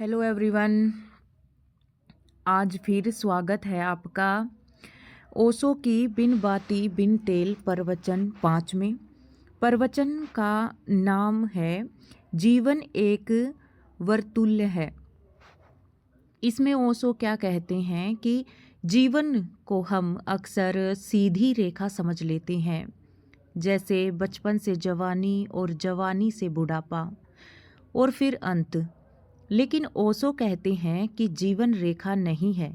Hello everyone. आज फिर स्वागत है आपका ओशो की बिन बाती बिन तेल प्रवचन 5 में। प्रवचन का नाम है जीवन एक वर्तुल्य है। इसमें ओशो क्या कहते हैं कि जीवन को हम अक्सर सीधी रेखा समझ लेते हैं, जैसे बचपन से जवानी और जवानी से बुढ़ापा और फिर अंत। लेकिन ओशो कहते हैं कि जीवन रेखा नहीं है,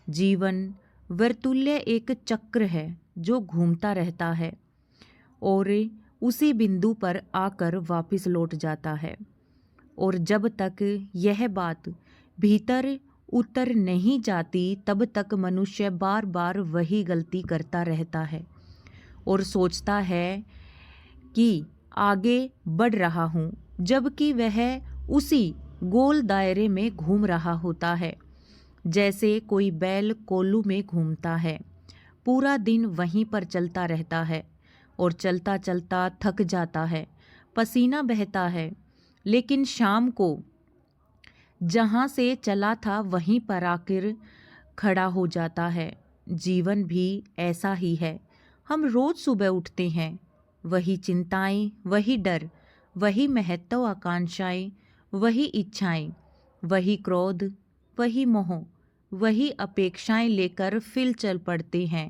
जीवन वर्तुल्य एक चक्र है जो घूमता रहता है और उसी बिंदु पर आकर वापस लौट जाता है। और जब तक यह बात भीतर उतर नहीं जाती तब तक मनुष्य बार बार वही गलती करता रहता है और सोचता है कि आगे बढ़ रहा हूँ, जबकि वह उसी गोल दायरे में घूम रहा होता है। जैसे कोई बैल कोल्लू में घूमता है, पूरा दिन वहीं पर चलता रहता है और चलता चलता थक जाता है, पसीना बहता है, लेकिन शाम को जहाँ से चला था वहीं पर आकर खड़ा हो जाता है। जीवन भी ऐसा ही है। हम रोज़ सुबह उठते हैं, वही चिंताएं, वही डर, वही महत्वाकांक्षाएं, वही इच्छाएं, वही क्रोध, वही मोह, वही अपेक्षाएं लेकर फिर चल पड़ते हैं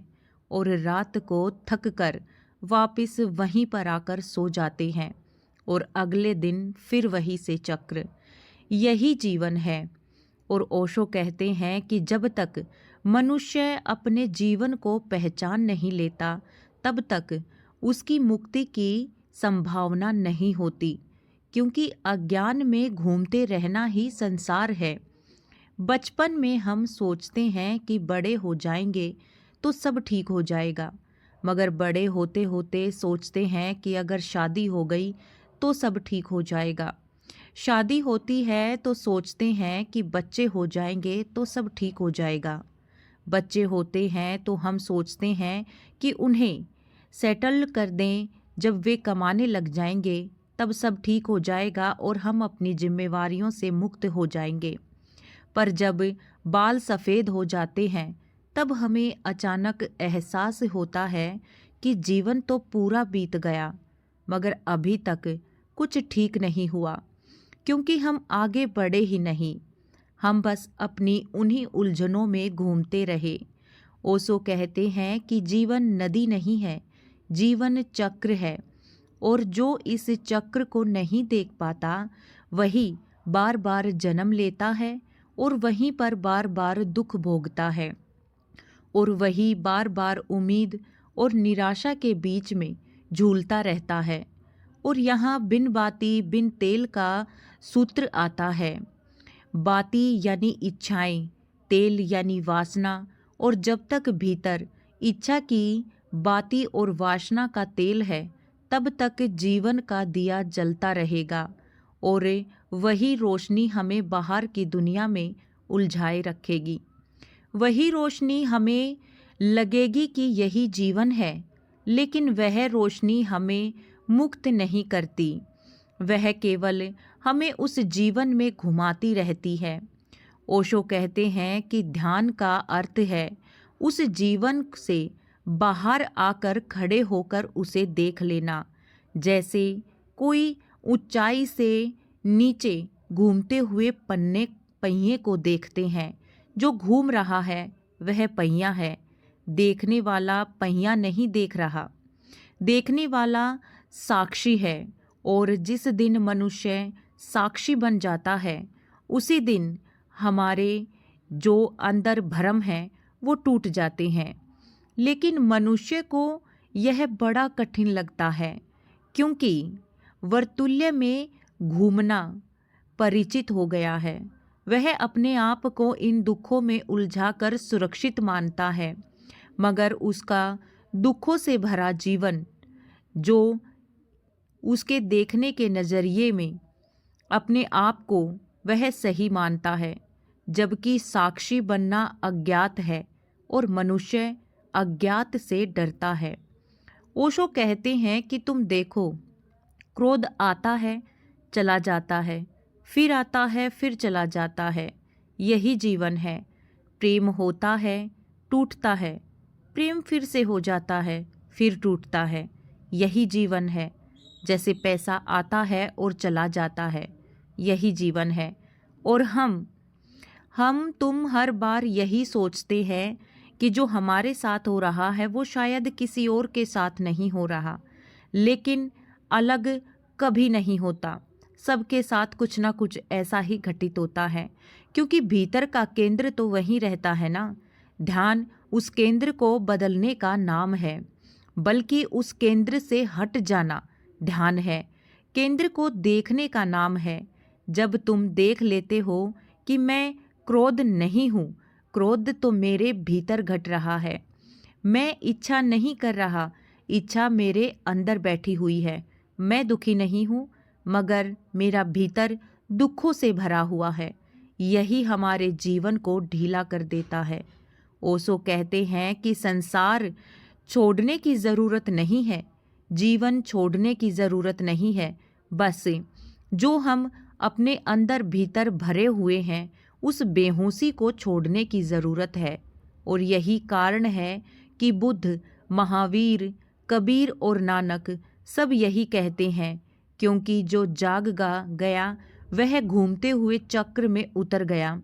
और रात को थक कर वापस वहीं पर आकर सो जाते हैं और अगले दिन फिर वही से चक्र। यही जीवन है। और ओशो कहते हैं कि जब तक मनुष्य अपने जीवन को पहचान नहीं लेता तब तक उसकी मुक्ति की संभावना नहीं होती, क्योंकि अज्ञान में घूमते रहना ही संसार है। बचपन में हम सोचते हैं कि बड़े हो जाएंगे तो सब ठीक हो जाएगा, मगर बड़े होते होते सोचते हैं कि अगर शादी हो गई तो सब ठीक हो जाएगा। शादी होती है तो सोचते हैं कि बच्चे हो जाएंगे तो सब ठीक हो जाएगा। बच्चे होते हैं तो हम सोचते हैं कि उन्हें सेटल कर दें, जब वे कमाने लग जाएंगे तब सब ठीक हो जाएगा और हम अपनी जिम्मेवारियों से मुक्त हो जाएंगे। पर जब बाल सफ़ेद हो जाते हैं तब हमें अचानक एहसास होता है कि जीवन तो पूरा बीत गया, मगर अभी तक कुछ ठीक नहीं हुआ, क्योंकि हम आगे बढ़े ही नहीं। हम बस अपनी उन्हीं उलझनों में घूमते रहे। ओशो कहते हैं कि जीवन नदी नहीं है, जीवन चक्र है, और जो इस चक्र को नहीं देख पाता वही बार बार जन्म लेता है और वहीं पर बार बार दुख भोगता है और वही बार बार उम्मीद और निराशा के बीच में झूलता रहता है। और यहाँ बिन बाती बिन तेल का सूत्र आता है। बाती यानी इच्छाएं, तेल यानी वासना, और जब तक भीतर इच्छा की बाती और वासना का तेल है तब तक जीवन का दिया जलता रहेगा और वही रोशनी हमें बाहर की दुनिया में उलझाए रखेगी। वही रोशनी हमें लगेगी कि यही जीवन है, लेकिन वह रोशनी हमें मुक्त नहीं करती, वह केवल हमें उस जीवन में घुमाती रहती है। ओशो कहते हैं कि ध्यान का अर्थ है उस जीवन से बाहर आकर खड़े होकर उसे देख लेना, जैसे कोई ऊंचाई से नीचे घूमते हुए पहिए को देखते हैं। जो घूम रहा है वह पहिया है, देखने वाला पहिया नहीं देख रहा, देखने वाला साक्षी है। और जिस दिन मनुष्य साक्षी बन जाता है उसी दिन हमारे जो अंदर भ्रम है वो टूट जाते हैं। लेकिन मनुष्य को यह बड़ा कठिन लगता है, क्योंकि वर्तुल्य में घूमना परिचित हो गया है। वह अपने आप को इन दुखों में उलझाकर सुरक्षित मानता है, मगर उसका दुखों से भरा जीवन, जो उसके देखने के नज़रिए में अपने आप को वह सही मानता है, जबकि साक्षी बनना अज्ञात है और मनुष्य अज्ञात से डरता है। ओशो कहते हैं कि तुम देखो, क्रोध आता है, चला जाता है, फिर आता है फिर चला जाता है, यही जीवन है। प्रेम होता है, टूटता है, प्रेम फिर से हो जाता है, फिर टूटता है, यही जीवन है। जैसे पैसा आता है और चला जाता है, यही जीवन है। और हम तुम हर बार यही सोचते हैं कि जो हमारे साथ हो रहा है वो शायद किसी और के साथ नहीं हो रहा, लेकिन अलग कभी नहीं होता। सबके साथ कुछ ना कुछ ऐसा ही घटित होता है, क्योंकि भीतर का केंद्र तो वहीं रहता है ना। ध्यान उस केंद्र को बदलने का नाम है, बल्कि उस केंद्र से हट जाना ध्यान है। केंद्र को देखने का नाम है। जब तुम देख लेते हो कि मैं क्रोध नहीं हूँ, क्रोध तो मेरे भीतर घट रहा है। मैं इच्छा नहीं कर रहा, इच्छा मेरे अंदर बैठी हुई है। मैं दुखी नहीं हूँ, मगर मेरा भीतर दुखों से भरा हुआ है। यही हमारे जीवन को ढीला कर देता है। ओशो कहते हैं कि संसार छोड़ने की ज़रूरत नहीं है, जीवन छोड़ने की ज़रूरत नहीं है। बस जो हम अपने अंदर भीतर भरे हुए हैं उस बेहोशी को छोड़ने की ज़रूरत है। और यही कारण है कि बुद्ध, महावीर, कबीर और नानक सब यही कहते हैं, क्योंकि जो जाग गया वह घूमते हुए चक्र में उतर गया।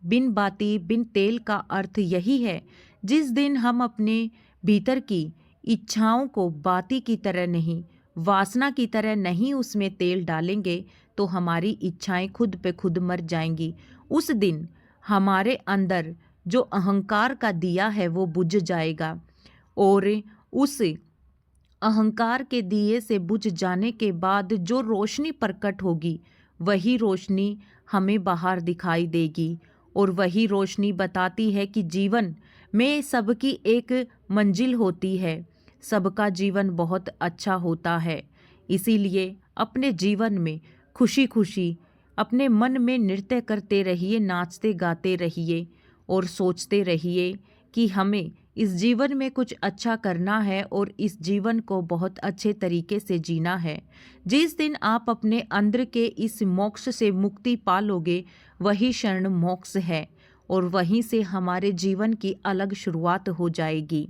बिन बाती बिन तेल का अर्थ यही है। जिस दिन हम अपने भीतर की इच्छाओं को बाती की तरह नहीं, वासना की तरह नहीं उसमें तेल डालेंगे, तो हमारी इच्छाएं खुद पे खुद मर जाएंगी। उस दिन हमारे अंदर जो अहंकार का दिया है वो बुझ जाएगा, और उस अहंकार के दिए से बुझ जाने के बाद जो रोशनी प्रकट होगी वही रोशनी हमें बाहर दिखाई देगी। और वही रोशनी बताती है कि जीवन में सबकी एक मंजिल होती है, सबका जीवन बहुत अच्छा होता है। इसीलिए अपने जीवन में खुशी खुशी अपने मन में नृत्य करते रहिए, नाचते गाते रहिए और सोचते रहिए कि हमें इस जीवन में कुछ अच्छा करना है और इस जीवन को बहुत अच्छे तरीके से जीना है। जिस दिन आप अपने अंदर के इस मोक्ष से मुक्ति पालोगे वही शरण मोक्ष है, और वहीं से हमारे जीवन की अलग शुरुआत हो जाएगी।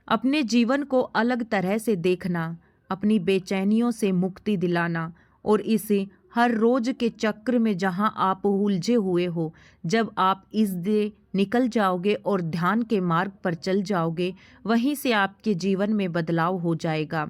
अपने जीवन को अलग तरह से देखना, अपनी बेचैनियों से मुक्ति दिलाना, और इस हर रोज के चक्र में जहां आप उलझे हुए हो, जब आप इस दे निकल जाओगे और ध्यान के मार्ग पर चल जाओगे, वहीं से आपके जीवन में बदलाव हो जाएगा।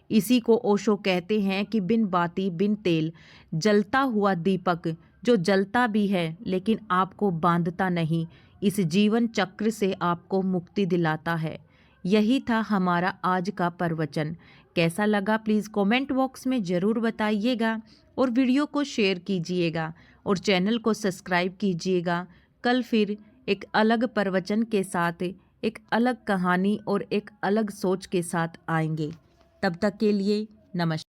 इसी को ओशो कहते हैं कि बिन बाती बिन तेल, जलता हुआ दीपक जो जलता भी है लेकिन आपको बांधता नहीं, इस जीवन चक्र से आपको मुक्ति दिलाता है। यही था हमारा आज का प्रवचन। कैसा लगा प्लीज़ कमेंट बॉक्स में ज़रूर बताइएगा, और वीडियो को शेयर कीजिएगा और चैनल को सब्सक्राइब कीजिएगा। कल फिर एक अलग प्रवचन के साथ, एक अलग कहानी और एक अलग सोच के साथ आएंगे। तब तक के लिए नमस्कार।